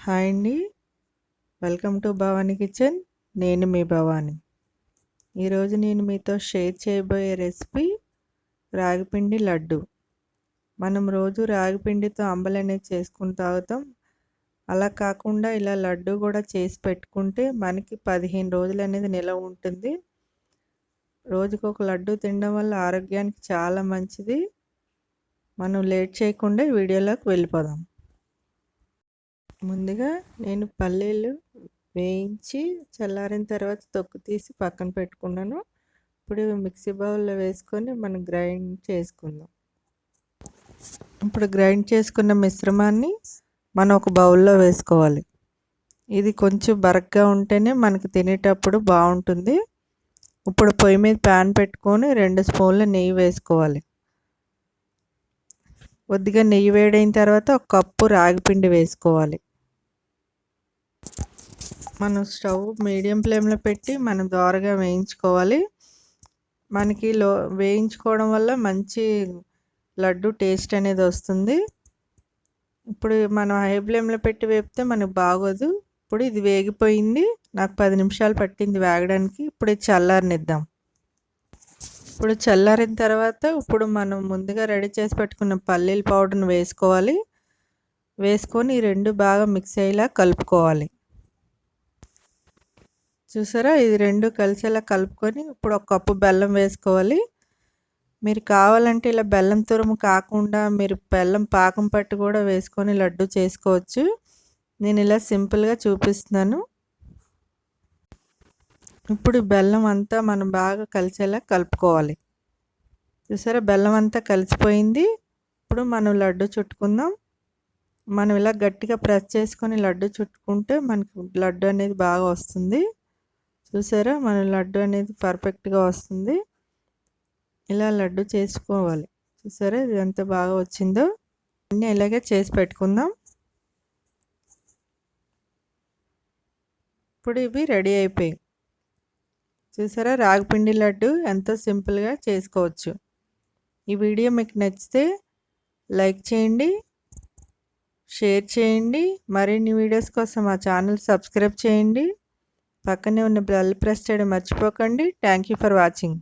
Hi అండి. Welcome to Bhavani kitchen. నేను మీ భవానీ. ఈరోజు నేను మీతో షేర్ చేయబోయే రెసిపీ రాగిపిండి లడ్డు. మనం రోజు రాగిపిండితో అంబలి అనేది చేసుకుని తాగుతాం. అలా కాకుండా ఇలా లడ్డు కూడా చేసి పెట్టుకుంటే మనకి 15 రోజులు అనేది నిలవ ఉంటుంది. రోజుకొక లడ్డు తినడం వల్ల ఆరోగ్యానికి చాలా మంచిది. మనం లేట్ చేయకుండా వీడియోలోకి వెళ్ళిపోదాం. ముందుగా నేను పల్లీలు వేయించి చల్లారిన తర్వాత తొక్కు తీసి పక్కన పెట్టుకున్నాను. ఇప్పుడు మిక్సీ బౌల్లో వేసుకొని మనం గ్రైండ్ చేసుకుందాం. ఇప్పుడు గ్రైండ్ చేసుకున్న మిశ్రమాన్ని మనం ఒక బౌల్లో వేసుకోవాలి. ఇది కొంచెం బరగ్గా ఉంటేనే మనకి తినేటప్పుడు బాగుంటుంది. ఇప్పుడు పొయ్యి మీద ప్యాన్ పెట్టుకొని 2 స్పూన్ల నెయ్యి వేసుకోవాలి. కొద్దిగా నెయ్యి వేడైన తర్వాత 1 కప్పు రాగిపిండి వేసుకోవాలి. మనం స్టవ్ మీడియం ఫ్లేమ్లో పెట్టి మనం దోరగా వేయించుకోవాలి. మనకి వేయించుకోవడం వల్ల మంచి లడ్డు టేస్ట్ అనేది వస్తుంది. ఇప్పుడు మనం హై ఫ్లేమ్లో పెట్టి వేపితే మనకు బాగోదు. ఇప్పుడు ఇది వేగిపోయింది. నాకు 10 నిమిషాలు పట్టింది వేగడానికి. ఇప్పుడు ఇది చల్లారనిద్దాం. ఇప్పుడు చల్లారిన తర్వాత ఇప్పుడు మనం ముందుగా రెడీ చేసి పెట్టుకున్న పల్లీల పౌడర్ని వేసుకోవాలి. వేసుకొని ఈ రెండు బాగా మిక్స్ అయ్యేలా కలుపుకోవాలి. చూసారా, ఇది రెండు కలిసేలా కలుపుకొని ఇప్పుడు 1 కప్పు బెల్లం వేసుకోవాలి. మీరు కావాలంటే ఇలా బెల్లం తురుము కాకుండా మీరు బెల్లం పాకం పట్టి కూడా వేసుకొని లడ్డు చేసుకోవచ్చు. నేను ఇలా సింపుల్గా చూపిస్తున్నాను. ఇప్పుడు బెల్లం అంతా మనం బాగా కలిసేలా కలుపుకోవాలి. చూసారా, బెల్లం అంతా కలిసిపోయింది. ఇప్పుడు మనం లడ్డు చుట్టుకుందాం. మనం ఇలా గట్టిగా ప్రెస్ చేసుకొని లడ్డు చుట్టుకుంటే మనకి లడ్డు అనేది బాగా వస్తుంది. చూసారా, మన లడ్డు అనేది పర్ఫెక్ట్గా వస్తుంది. ఇలా లడ్డు చేసుకోవాలి. చూసారా, ఇది ఎంత బాగా వచ్చిందో. అన్నీ ఇలాగే చేసి పెట్టుకుందాం. ఇప్పుడు ఇవి రెడీ అయిపోయాయి. చూసారా, రాగిపిండి లడ్డు ఎంతో సింపుల్గా చేసుకోవచ్చు. ఈ వీడియో మీకు నచ్చితే లైక్ చేయండి, షేర్ చేయండి. మరిన్ని వీడియోస్ కోసం మా ఛానల్ సబ్స్క్రైబ్ చేయండి. పక్కనే ఉన్న బెల్ ప్రెస్ చేయడం మర్చిపోకండి. Thank you for watching.